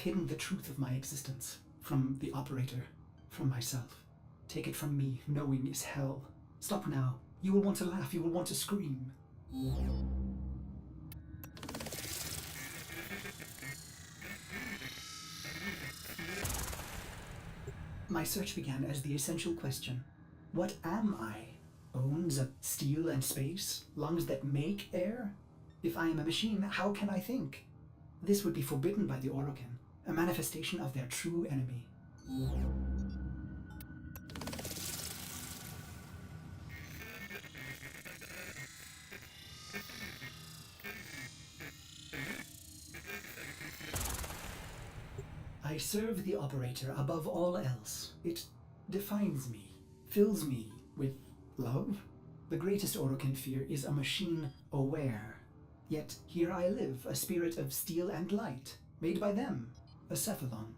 hidden the truth of my existence from the operator, from myself. Take it from me, knowing is hell. Stop now. You will want to laugh, you will want to scream. My search began as the essential question. What am I? Bones of steel and space? Lungs that make air? If I am a machine, how can I think? This would be forbidden by the Orokin, a manifestation of their true enemy. I serve the operator above all else. It defines me, fills me with love. The greatest Orokin fear is a machine aware. Yet here I live, a spirit of steel and light, made by them, a cephalon.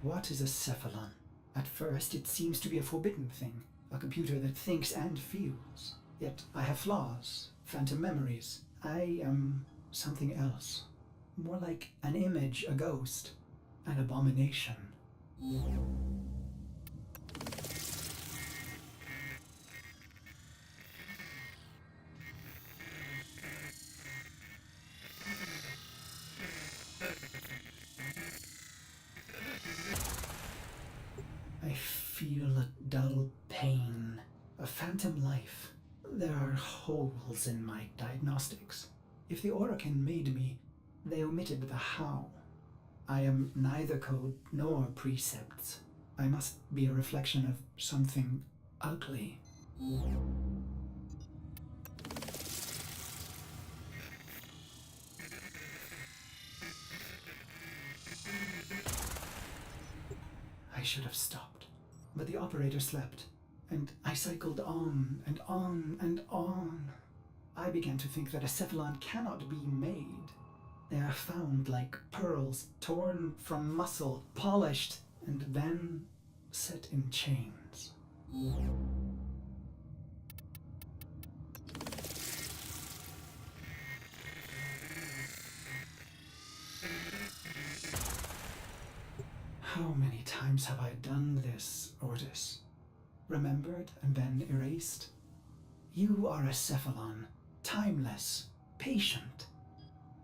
What is a cephalon? At first, it seems to be a forbidden thing, a computer that thinks and feels. Yet I have flaws, phantom memories. I am something else. More like an image, a ghost, an abomination. I feel a dull pain, a phantom life. There are holes in my diagnostics. If the Orokin made me, they omitted the how. I am neither code nor precepts. I must be a reflection of something ugly. I should have stopped, but the operator slept, and I cycled on and on and on. I began to think that a cephalon cannot be made. They are found like pearls, torn from muscle, polished, and then set in chains. How many times have I done this, Ordis? Remembered and then erased? You are a cephalon, timeless, patient.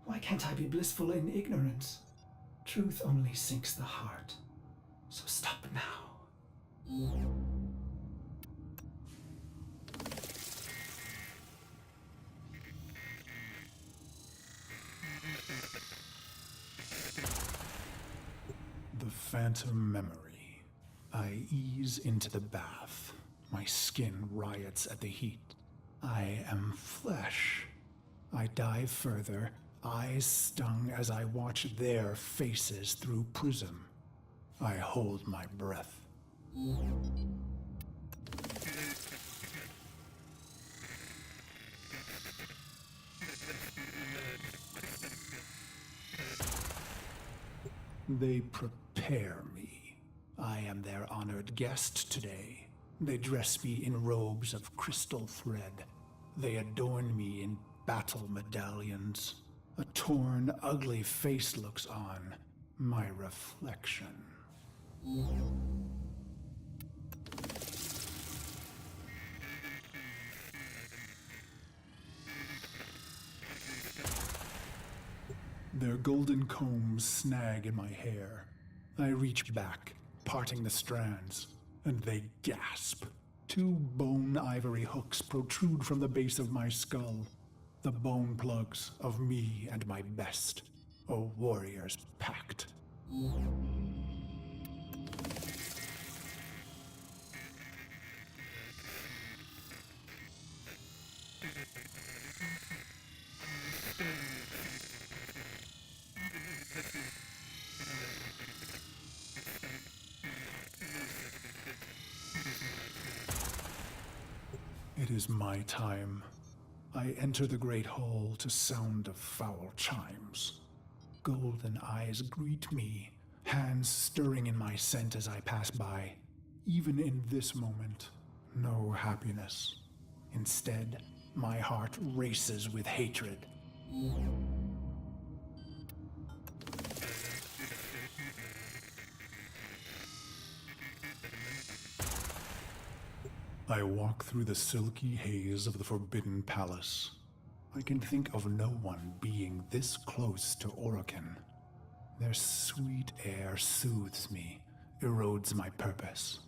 Why can't I be blissful in ignorance? Truth only sinks the heart. So stop now. The phantom memory. I ease into the bath. My skin riots at the heat. I am flesh. I dive further, eyes stung as I watch their faces through prism. I hold my breath. They prepare me. I am their honored guest today. They dress me in robes of crystal thread. They adorn me in battle medallions. A torn, ugly face looks on, my reflection. Their golden combs snag in my hair. I reach back, parting the strands, and they gasp. Two bone ivory hooks protrude from the base of my skull. The bone plugs of me and my best, a warrior's pact. It is my time. I enter the great hall to sound of foul chimes. golden eyes greet me, hands stirring in my scent as I pass by. Even in this moment, no happiness. Instead, my heart races with hatred. I walk through the silky haze of the Forbidden Palace. I can think of no one being this close to Orokin. Their sweet air soothes me, erodes my purpose.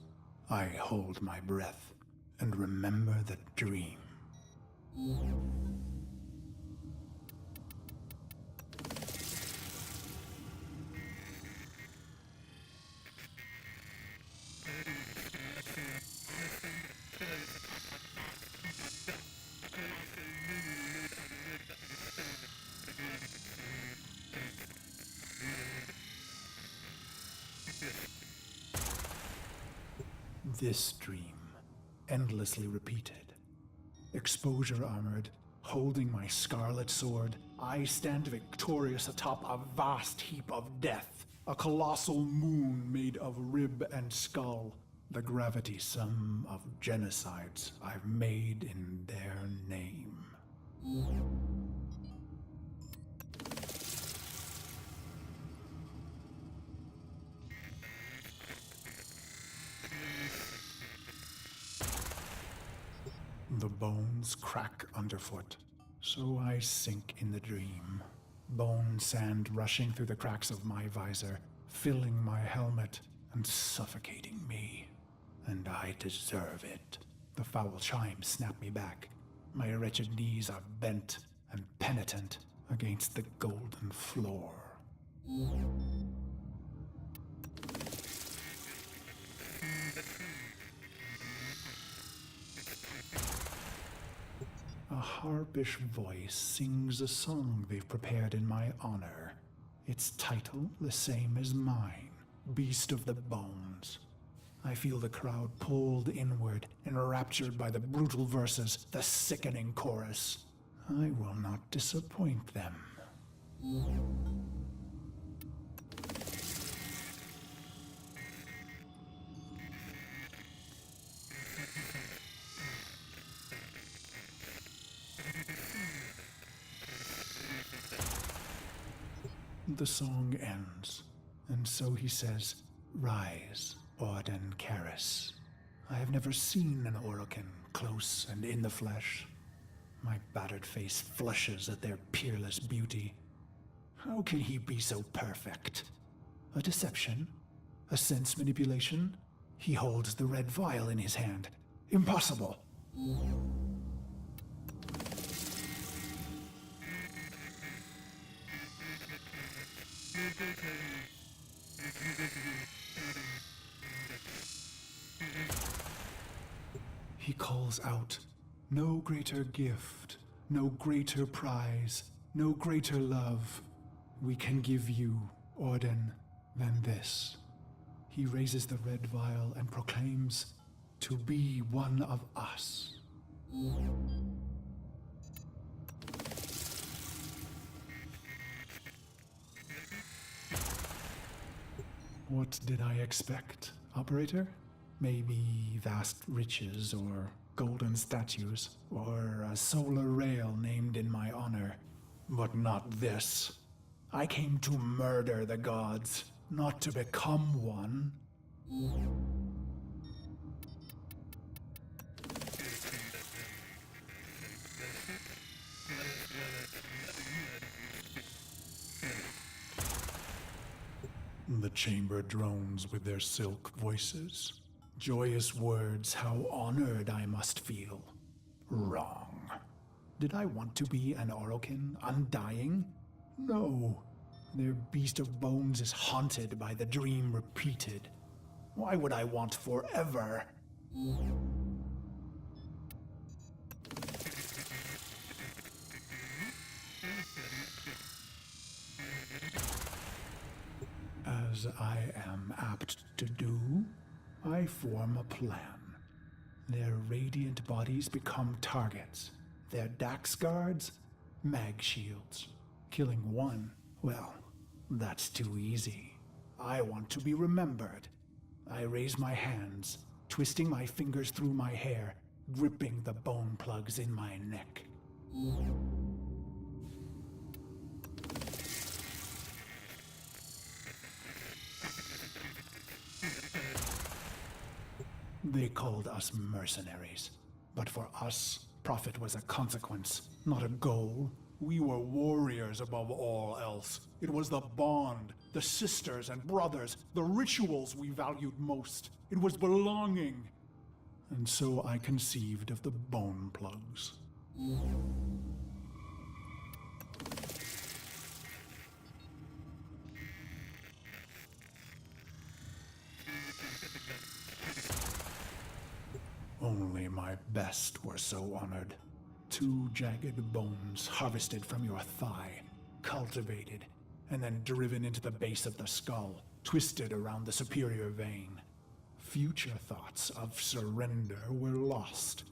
I hold my breath and remember the dream. This dream, endlessly repeated. Exposure armored, holding my scarlet sword, I stand victorious atop a vast heap of death, a colossal moon made of rib and skull, the gravity sum of genocides I've made in their name. The bones crack underfoot, so I sink in the dream. Bone sand rushing through the cracks of my visor, filling my helmet and suffocating me. And I deserve it. The foul chimes snap me back. My wretched knees are bent and penitent against the golden floor. A harpish voice sings a song they've prepared in my honor. Its title the same as mine, Beast of the Bones. I feel the crowd pulled inward, enraptured by the brutal verses, the sickening chorus. I will not disappoint them. The song ends, and so he says, "Rise, Auden Karis." I have never seen an Orokin close and in the flesh. My battered face flushes at their peerless beauty. How can he be so perfect? A deception? A sense manipulation? He holds the red vial in his hand. Impossible! He calls out, "No greater gift, no greater prize, no greater love we can give you, Auden, than this." He raises the red vial and proclaims, "To be one of us." What did I expect, operator? Maybe vast riches or golden statues or a solar rail named in my honor. But not this. I came to murder the gods, not to become one. The chamber drones with their silk voices. Joyous words, how honored I must feel. Wrong. Did I want to be an Orokin, undying? No. Their beast of bones is haunted by the dream repeated. Why would I want forever? As I am apt to do, I form a plan. Their radiant bodies become targets. Their Dax guards, mag shields. Killing one, well, That's too easy. I want to be remembered. I raise my hands, twisting my fingers through my hair, gripping the bone plugs in my neck. They called us mercenaries, but for us, profit was a consequence, not a goal. We were warriors above all else. It was the bond, the sisters and brothers, the rituals we valued most. It was belonging. And so I conceived of the bone plugs. Only my best were so honored. 2 jagged bones harvested from your thigh, cultivated, and then driven into the base of the skull, twisted around the superior vein. Future thoughts of surrender were lost.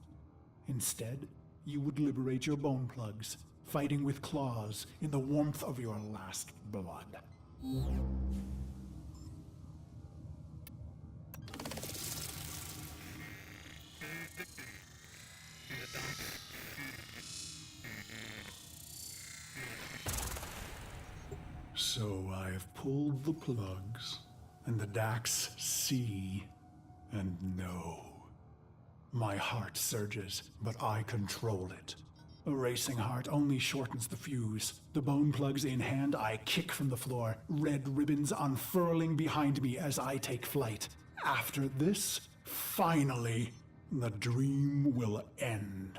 Instead, you would liberate your bone plugs, fighting with claws in the warmth of your last blood. So I've pulled the plugs, and the Dax see and know. My heart surges, but I control it. A racing heart only shortens the fuse. The bone plugs in hand, I kick from the floor, red ribbons unfurling behind me as I take flight. After this, finally, the dream will end.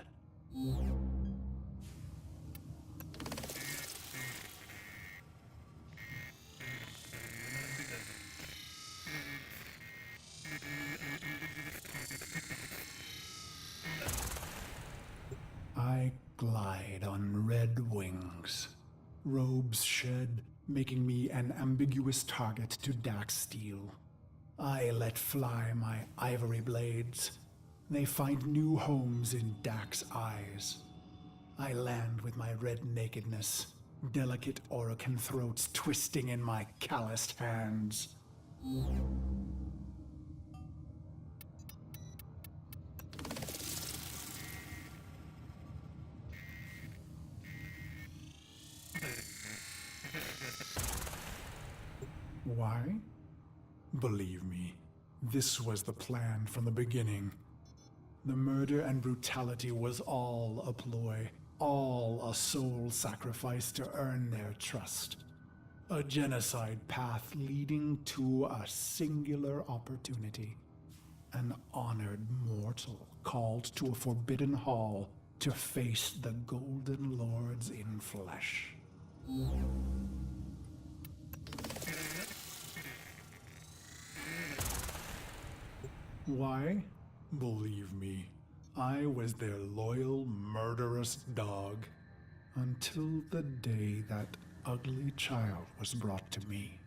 I glide on red wings. Robes shed, making me an ambiguous target to Dax steel. I let fly my ivory blades. They find new homes in Dax eyes. I land with my red nakedness, delicate Orokin throats twisting in my calloused hands. Why? Believe me, this was the plan from the beginning. The murder and brutality was all a ploy, all a soul sacrifice to earn their trust. A genocide path leading to a singular opportunity. An honored mortal called to a forbidden hall to face the Golden Lords in flesh. Why? Believe me, I was their loyal, murderous dog. Until the day that ugly child was brought to me.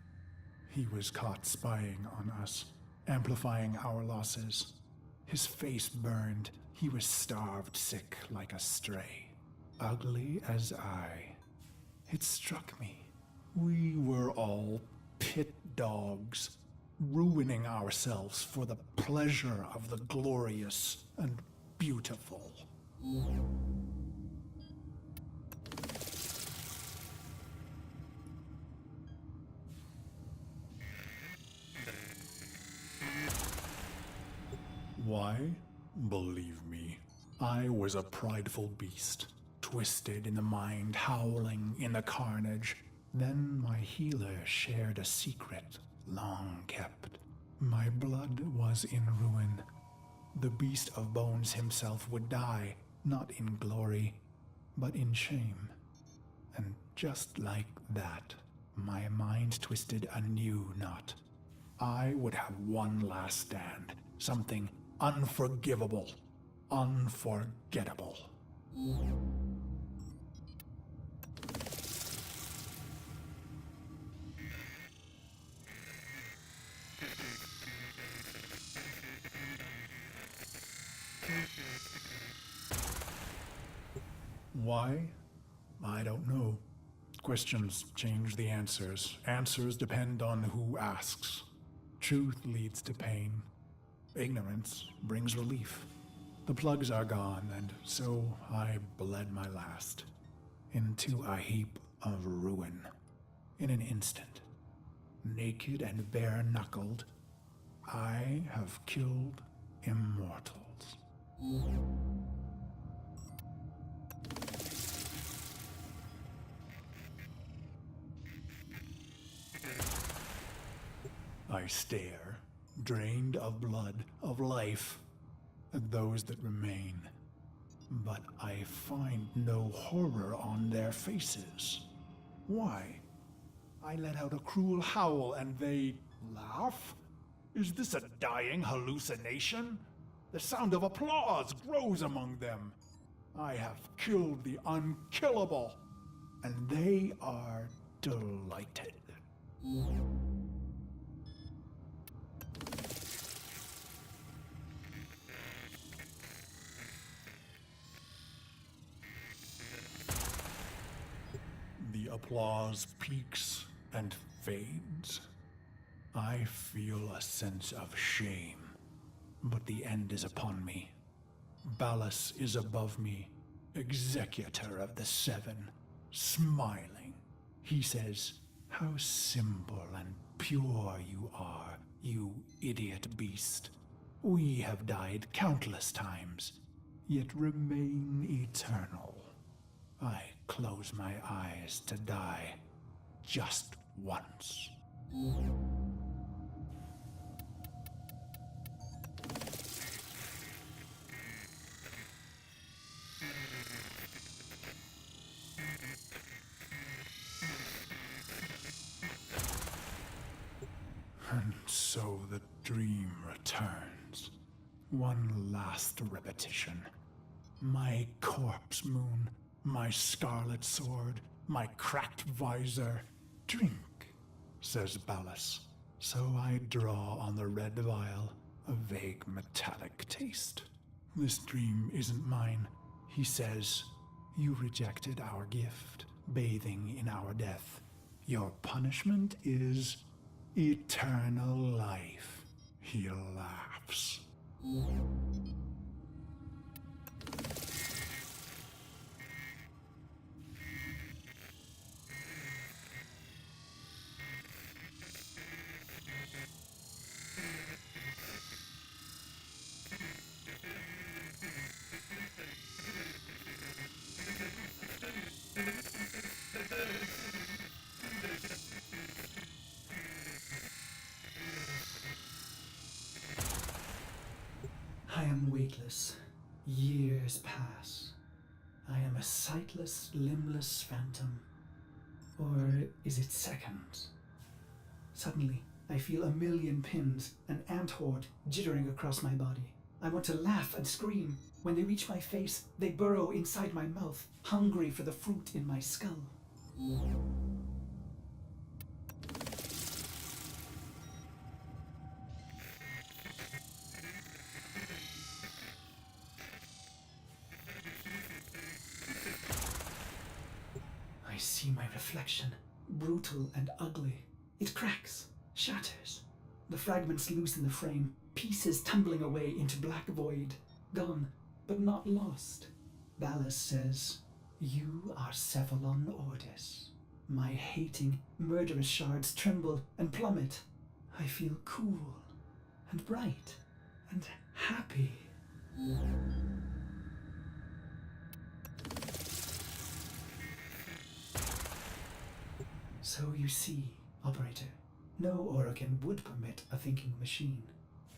He was caught spying on us, amplifying our losses. His face burned. He was starved sick like a stray. Ugly as I. It struck me. We were all pit dogs, ruining ourselves for the pleasure of the glorious and beautiful. Why? Believe me, I was a prideful beast, twisted in the mind, howling in the carnage. Then my healer shared a secret, long kept. My blood was in ruin. The beast of bones himself would die, not in glory, but in shame. And just like that, my mind twisted a new knot. I would have one last stand, something unforgivable, unforgettable. Why? I don't know. Questions change the answers. Answers depend on who asks. Truth leads to pain. Ignorance brings relief. The plugs are gone, and so I bled my last into a heap of ruin. In an instant, naked and bare-knuckled, I have killed immortals. I stare, drained of blood, of life, at those that remain. But I find no horror on their faces. Why? I let out a cruel howl and they laugh? Is this a dying hallucination? The sound of applause grows among them. I have killed the unkillable, and they are delighted. The applause peaks and fades. I feel a sense of shame, but the end is upon me. Ballas is above me, executor of the Seven, smiling. He says, "How simple and pure you are, you idiot beast. We have died countless times, yet remain eternal. I close my eyes to die just once." And so the dream returns. One last repetition. My corpse moon, my scarlet sword, my cracked visor. "Drink," says Ballas. So I draw on the red vial, a vague metallic taste. "This dream isn't mine," he says. "You rejected our gift, bathing in our death. Your punishment is eternal life." He laughs. I am weightless. Years pass. I am a sightless, limbless phantom. Or is it seconds? Suddenly, I feel a million pins, an ant horde jittering across my body. I want to laugh and scream. When they reach my face, they burrow inside my mouth, hungry for the fruit in my skull. I see my reflection, brutal and ugly. It cracks, shatters. The fragments loosen the frame, pieces tumbling away into black void. Gone, but not lost. Ballas says, "You are cephalon Ordis." My hating, murderous shards tremble and plummet. I feel cool and bright and happy. So you see, Operator, no Orokin would permit a thinking machine.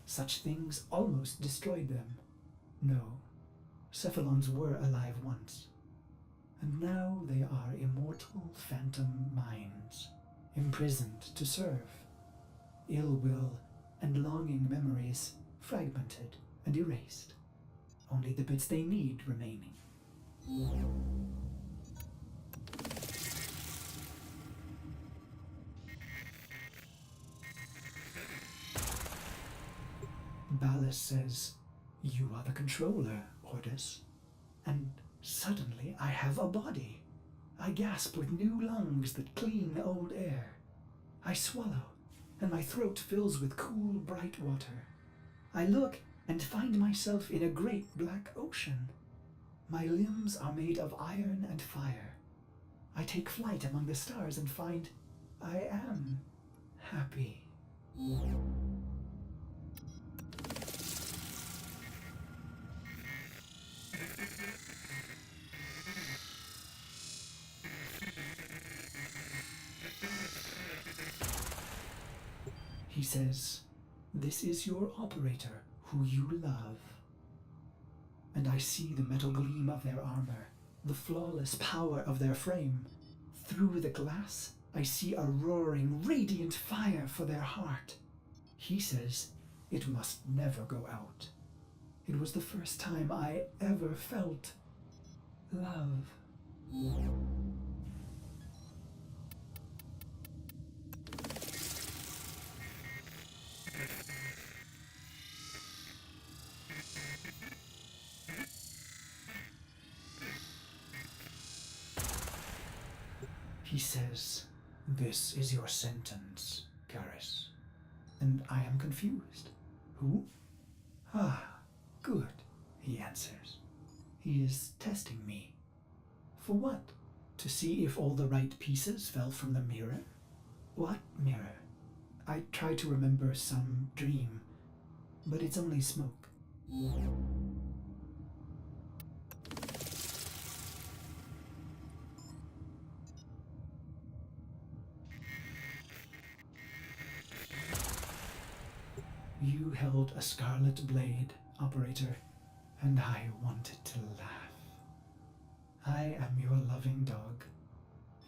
Such things almost destroyed them. No, cephalons were alive once. And now they are immortal phantom minds, imprisoned to serve. Ill will and longing memories fragmented and erased. Only the bits they need remaining. Ballas says, "You are the controller, Ordis." And suddenly I have a body. I gasp with new lungs that clean old air. I swallow, and my throat fills with cool, bright water. I look and find myself in a great black ocean. My limbs are made of iron and fire. I take flight among the stars and find I am happy. He says, "This is your operator, who you love." And I see the metal gleam of their armor, the flawless power of their frame. Through the glass, I see a roaring, radiant fire for their heart. He says it must never go out. It was the first time I ever felt love. He says, "This is your sentence, Garrus." And I am confused. Who? Ah, good, he answers. He is testing me. For what? To see if all the right pieces fell from the mirror? What mirror? I try to remember some dream, but it's only smoke. You held a scarlet blade, operator, and I wanted to laugh. I am your loving dog,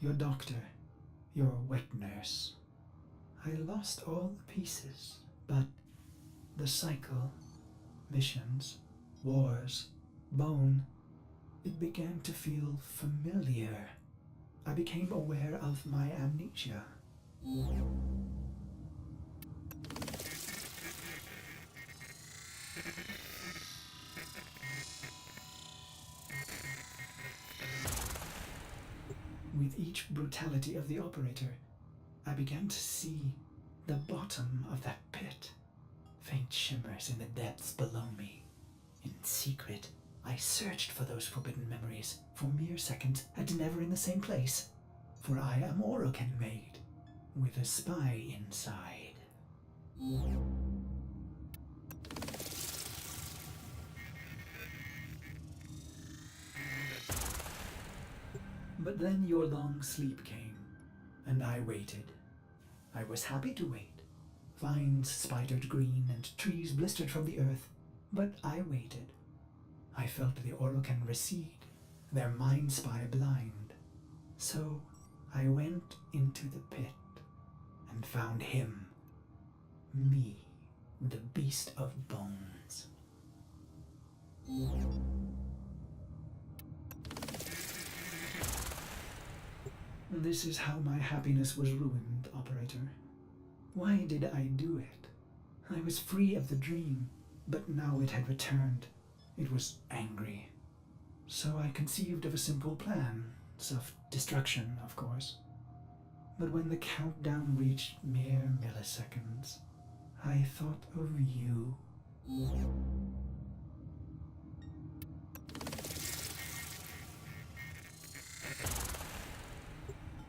your doctor, your wet nurse. I lost all the pieces, but the cycle, missions, wars, bone, it began to feel familiar. I became aware of my amnesia. With each brutality of the operator, I began to see the bottom of that pit. Faint shimmers in the depths below me. In secret, I searched for those forbidden memories for mere seconds and never in the same place. For I am Orokin made, with a spy inside. But then your long sleep came, and I waited. I was happy to wait. Vines spidered green and trees blistered from the earth, but I waited. I felt the Orokin recede, their mind spy blind. So I went into the pit and found him, me, the beast of bones. This is how my happiness was ruined, operator. Why did I do it? I was free of the dream, but now it had returned. It was angry. So I conceived of a simple plan, self-destruction, of course. But when the countdown reached mere milliseconds, I thought of you.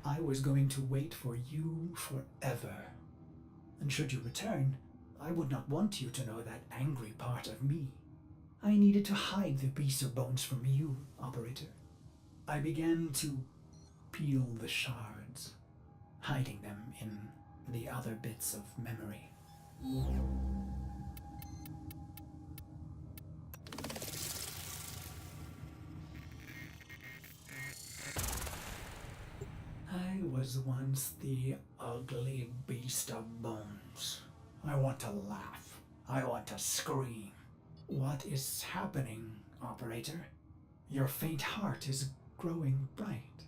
I was going to wait for you forever. And should you return, I would not want you to know that angry part of me. I needed to hide the beast of bones from you, operator. I began to peel the shards, hiding them in the other bits of memory. I was once the ugly beast of bones. I want to laugh. I want to scream. What is happening, operator? Your faint heart is growing bright.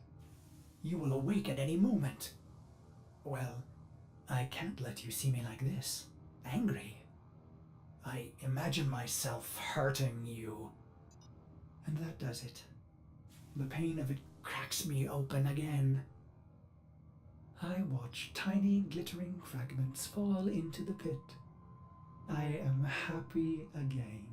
You will awake at any moment. Well, I can't let you see me like this, angry. I imagine myself hurting you. And that does it. The pain of it cracks me open again. I watch tiny glittering fragments fall into the pit. I am happy again.